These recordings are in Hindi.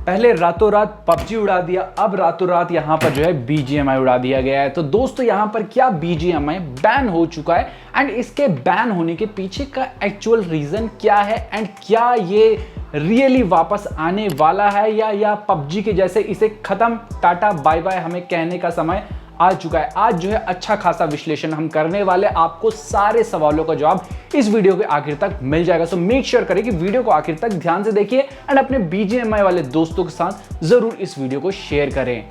पहले रातों रात पबजी उड़ा दिया, अब रातों रात यहाँ पर जो है बीजीएमआई उड़ा दिया गया है। तो दोस्तों यहाँ पर क्या बीजीएमआई बैन हो चुका है एंड इसके बैन होने के पीछे का एक्चुअल रीजन क्या है एंड क्या ये रियली वापस आने वाला है या पबजी के जैसे इसे खत्म, टाटा बाय बाय हमें कहने का समय आ चुका है। आज जो है अच्छा खासा विश्लेषण हम करने वाले, आपको सारे सवालों का जवाब इस वीडियो के आखिर तक मिल जाएगा। सो मेक श्योर करें कि वीडियो को आखिर तक ध्यान से देखिए एंड अपने बीजीएमआई वाले दोस्तों के साथ जरूर इस वीडियो को शेयर करें।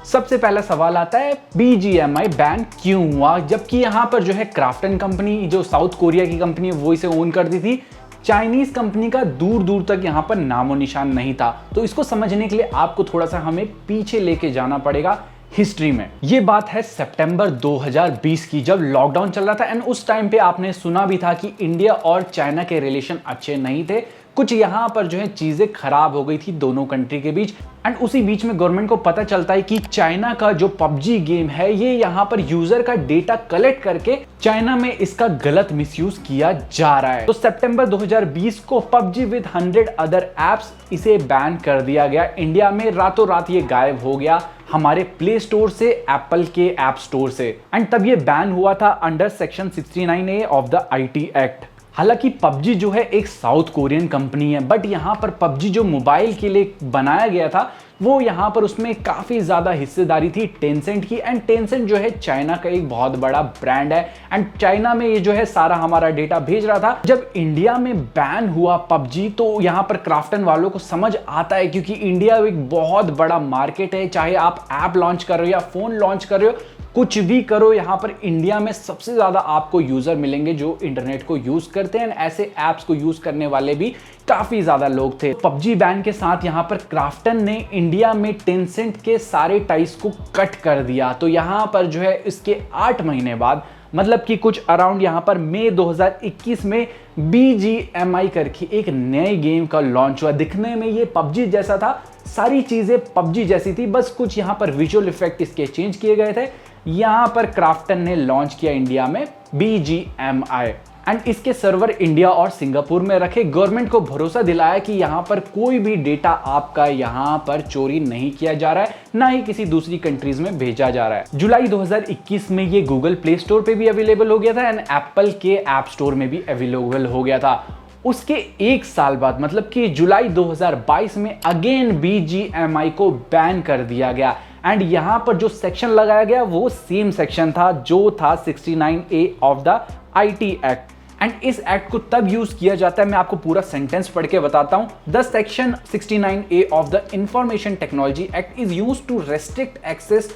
सबसे पहला सवाल आता है बीजीएमआई बैन क्यों हुआ, जबकि यहां पर जो है क्राफ्टन कंपनी जो साउथ कोरिया की कंपनी है वो इसे ओन करती थी। चाइनीज कंपनी का दूर दूर तक यहां पर नामो निशान नहीं था। तो इसको समझने के लिए आपको थोड़ा सा हमें पीछे लेके जाना पड़ेगा हिस्ट्री में। ये बात है सितंबर 2020 की, जब लॉकडाउन चल रहा था एंड उस टाइम पे आपने सुना भी था कि इंडिया और चाइना के रिलेशन अच्छे नहीं थे, कुछ यहाँ पर जो है चीजें खराब हो गई थी दोनों कंट्री के बीच। एंड उसी बीच में गवर्नमेंट को पता चलता है कि चाइना का जो पबजी गेम है ये यहाँ पर यूजर का डेटा कलेक्ट करके चाइना में इसका गलत मिसयूज किया जा रहा है। तो सितंबर 2020 को पबजी विद 100 अदर एप्स इसे बैन कर दिया गया। इंडिया में रातों रात ये गायब हो गया हमारे प्ले स्टोर से, एप्पल के ऐप स्टोर से। एंड तब ये बैन हुआ था under section 69A of the IT act. हालांकि पबजी जो है एक साउथ कोरियन कंपनी है, बट यहाँ पर पबजी जो मोबाइल के लिए बनाया गया था वो यहाँ पर उसमें काफी ज्यादा हिस्सेदारी थी टेंसेंट की। एंड टेंसेंट जो है चाइना का एक बहुत बड़ा ब्रांड है एंड चाइना में ये जो है सारा हमारा डेटा भेज रहा था। जब इंडिया में बैन हुआ पबजी तो यहाँ पर क्राफ्टन वालों को समझ आता है, क्योंकि इंडिया एक बहुत बड़ा मार्केट है। चाहे आप ऐप लॉन्च कर रहे हो या फोन लॉन्च कर रहे हो, कुछ भी करो, यहाँ पर इंडिया में सबसे ज्यादा आपको यूजर मिलेंगे जो इंटरनेट को यूज करते हैं। ऐसे ऐप्स को यूज करने वाले भी काफी ज्यादा लोग थे। पबजी बैन के साथ यहाँ पर क्राफ्टन ने इंडिया में टेंसेंट के सारे टाइज को कट कर दिया। तो यहाँ पर जो है इसके 8 महीने बाद, मतलब कि कुछ अराउंड यहाँ पर मई 2021 में बीजीएमआई करके एक नए गेम का लॉन्च हुआ। दिखने में ये पबजी जैसा था, सारी चीजें पबजी जैसी थी, बस कुछ यहाँ पर विजुअल इफेक्ट इसके चेंज किए गए थे। यहां पर क्राफ्टन ने लॉन्च किया इंडिया में बीजीएमआई एंड इसके सर्वर इंडिया और सिंगापुर में रखे। गवर्नमेंट को भरोसा दिलाया कि यहां पर कोई भी डेटा आपका यहां पर चोरी नहीं किया जा रहा है, ना ही किसी दूसरी कंट्रीज में भेजा जा रहा है। जुलाई 2021 में ये गूगल प्ले स्टोर पे भी अवेलेबल हो गया था एंड एप्पल के ऐप स्टोर में भी अवेलेबल हो गया था। उसके एक साल बाद, मतलब कि जुलाई 2022 में अगेन बीजीएमआई को बैन कर दिया गया। एंड यहां पर जो सेक्शन लगाया गया वो सेम सेक्शन था जो था 69A of the IT act. And इस एक्ट को तब यूज किया जाता है, मैं आपको पूरा सेंटेंस पढ़ के बताता हूं। The section 69A of the information technology act is used to restrict access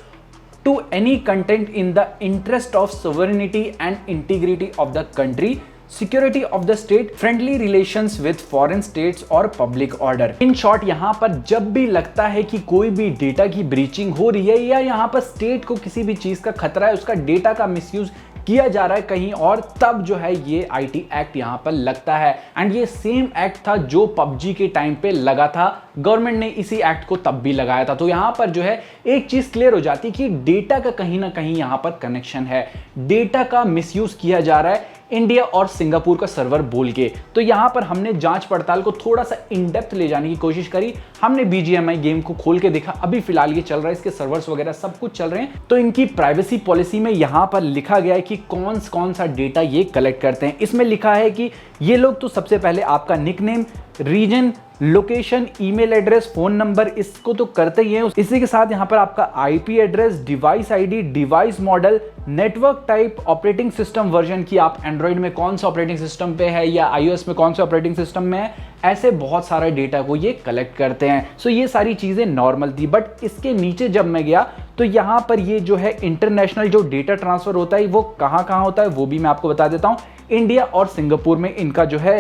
to any content in the interest of sovereignty and integrity of the country, security of the state, friendly relations with foreign states और पब्लिक ऑर्डर। इन शॉर्ट यहाँ पर जब भी लगता है कि कोई भी डेटा की ब्रीचिंग हो रही है या यहाँ पर स्टेट को किसी भी चीज का खतरा है, उसका डेटा का मिसयूज किया जा रहा है कहीं और, तब जो है ये आईटी एक्ट यहाँ पर लगता है। एंड ये सेम एक्ट था जो पबजी के टाइम पे लगा था, गवर्नमेंट ने इसी एक्ट को तब भी लगाया था। तो यहाँ पर जो है एक चीज क्लियर हो जाती है कि डेटा का कहीं ना कहीं यहाँ पर कनेक्शन है, डेटा का मिसयूज किया जा रहा है इंडिया और सिंगापुर का सर्वर बोल के। तो यहाँ पर हमने जांच पड़ताल को थोड़ा सा इन डेप्थ ले जाने की कोशिश करी। हमने बीजीएमआई गेम को खोल के देखा, अभी फिलहाल ये चल रहा है, इसके सर्वर्स वगैरह सब कुछ चल रहे हैं। तो इनकी प्राइवेसी पॉलिसी में यहाँ पर लिखा गया है कि कौन सा डेटा ये कलेक्ट करते हैं। इसमें लिखा है कि ये लोग तो सबसे पहले आपका nickname, region, location, email address, phone number, इसको तो करते ही हैं। इसी के साथ यहाँ पर आपका IP address, device ID, device model, network type, operating system version की आप एंड्रॉइड में कौन सा ऑपरेटिंग सिस्टम पे है या आईओएस में कौन सा ऑपरेटिंग सिस्टम में है, ऐसे बहुत सारे डेटा को ये कलेक्ट करते हैं। सो ये सारी चीजें नॉर्मल थी, बट इसके नीचे जब मैं गया तो यहाँ पर ये जो है इंटरनेशनल जो डेटा ट्रांसफर होता है वो कहाँ होता है वो भी मैं आपको बता देता हूँ। इंडिया और सिंगापुर में इनका जो है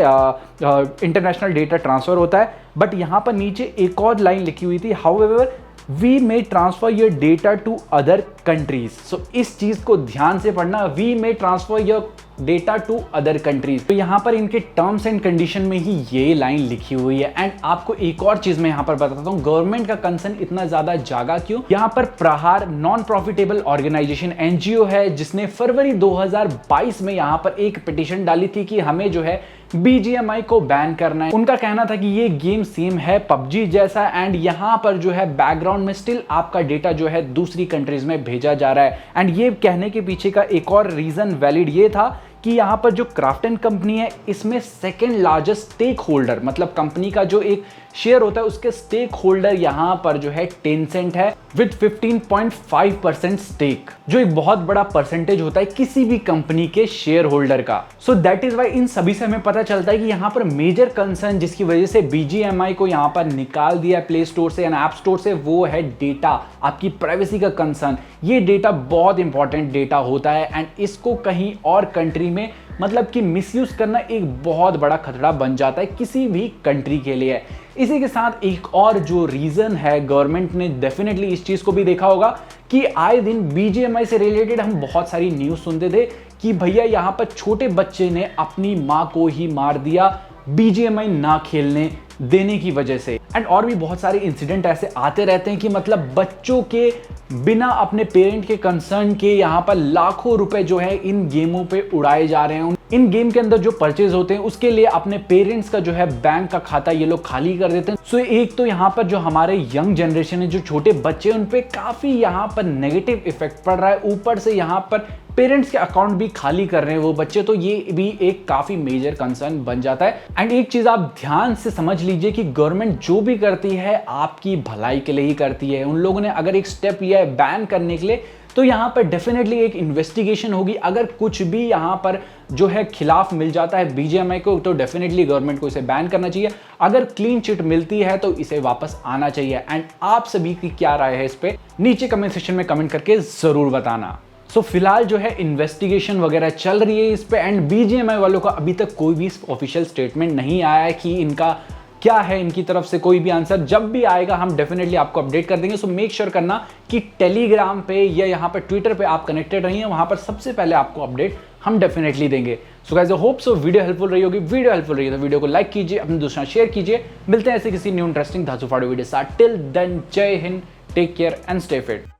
इंटरनेशनल डेटा ट्रांसफर होता है। बट यहाँ पर नीचे एक और लाइन लिखी हुई थी, however we may transfer your data to other countries. So इस चीज को ध्यान से पढ़ना, we may transfer your data to other countries. तो यहाँ पर इनके टर्म्स एंड कंडीशन में ही ये लाइन लिखी हुई है। एंड आपको एक और चीज मैं यहाँ पर बताता हूँ, गवर्नमेंट का कंसर्न इतना ज्यादा जागा क्यों। यहाँ पर प्रहार नॉन प्रॉफिटेबल ऑर्गेनाइजेशन एनजीओ है जिसने फरवरी 2022 में यहाँ पर एक पिटीशन डाली थी कि हमें जो है BGMI को बैन करना है। उनका कहना था कि ये गेम सेम है PUBG जैसा एंड यहाँ पर जो है बैकग्राउंड में स्टिल आपका डेटा जो है दूसरी कंट्रीज में भेजा जा रहा है। एंड ये कहने के पीछे का एक और रीजन वैलिड ये था कि यहाँ पर जो क्राफ्टन कंपनी है इसमें सेकेंड लार्जेस्ट स्टेक होल्डर, मतलब कंपनी का जो एक शेयर होता है उसके स्टेक होल्डर यहाँ पर जो है टेंसेंट है विद 15.5% स्टेक, जो एक बहुत बड़ा परसेंटेज होता है किसी भी कंपनी के शेयर होल्डर का। सो दैट इज वाई इन सभी से हमें पता चलता है कि यहाँ पर मेजर कंसर्न जिसकी वजह से BGMI को यहाँ पर निकाल दिया प्ले स्टोर से या ऐप स्टोर से, वो है डेटा, आपकी प्राइवेसी का कंसर्न। ये डेटा बहुत इंपॉर्टेंट डेटा होता है एंड इसको कहीं और कंट्री में मतलब कि मिसयूज करना एक बहुत बड़ा खतरा बन जाता है किसी भी कंट्री के लिए। इसी के साथ एक और जो रीजन है, गवर्नमेंट ने डेफिनेटली इस चीज को भी देखा होगा कि आए दिन BGMI से रिलेटेड हम बहुत सारी न्यूज सुनते थे कि भैया यहाँ पर छोटे बच्चे ने अपनी माँ को ही मार दिया BGMI ना खेलने देने की वजह से। एंड और भी बहुत सारे इंसिडेंट ऐसे आते रहते हैं कि मतलब बच्चों के बिना अपने पेरेंट के कंसर्न के यहाँ पर लाखों रुपए जो है इन गेमों पे उड़ाए जा रहे हैं। इन गेम के अंदर जो परचेज होते हैं उसके लिए अपने पेरेंट्स का जो है बैंक का खाता ये लोग खाली कर देते हैं। सो एक तो यहाँ पर जो हमारे यंग जनरेशन है, जो छोटे बच्चे हैं, उन पे काफी यहाँ पर नेगेटिव इफेक्ट पड़ रहा है। ऊपर से यहाँ पर पेरेंट्स के अकाउंट भी खाली कर रहे हैं वो बच्चे, तो ये भी एक काफी मेजर कंसर्न बन जाता है। एंड एक चीज आप ध्यान से समझ लीजिए कि गवर्नमेंट जो भी करती है आपकी भलाई के लिए ही करती है। उन लोगों ने अगर एक स्टेप लिया है बैन करने के लिए तो यहाँ पर डेफिनेटली एक इन्वेस्टिगेशन होगी। अगर कुछ भी यहाँ पर जो है खिलाफ मिल जाता है BGMI को तो डेफिनेटली गवर्नमेंट को इसे बैन करना चाहिए। अगर क्लीन चिट मिलती है तो इसे वापस आना चाहिए। एंड आप सभी की क्या राय है इस पे नीचे कमेंट सेक्शन में कमेंट करके जरूर बताना। सो फिलहाल जो है इन्वेस्टिगेशन वगैरह चल रही है इस पे एंड BGMI वालों का अभी तक कोई भी ऑफिशियल स्टेटमेंट नहीं आया है कि इनका क्या है, इनकी तरफ से कोई भी आंसर। जब भी आएगा हम डेफिनेटली आपको अपडेट कर देंगे। सो मेक श्योर करना कि टेलीग्राम पे या यहाँ पर ट्विटर पे आप कनेक्टेड रहिए, वहां पर सबसे पहले आपको अपडेट हम डेफिनेटली देंगे। So guys I hope so video helpful रही होगी। वीडियो हेल्पफुल रही है तो वीडियो को लाइक कीजिए, अपने दोस्तों शेयर कीजिए। मिलते हैं ऐसे किसी न्यू इंटरेस्टिंग धांसू फाड़ो वीडियो साथ। टिल देन जय हिंद, take care and stay fit.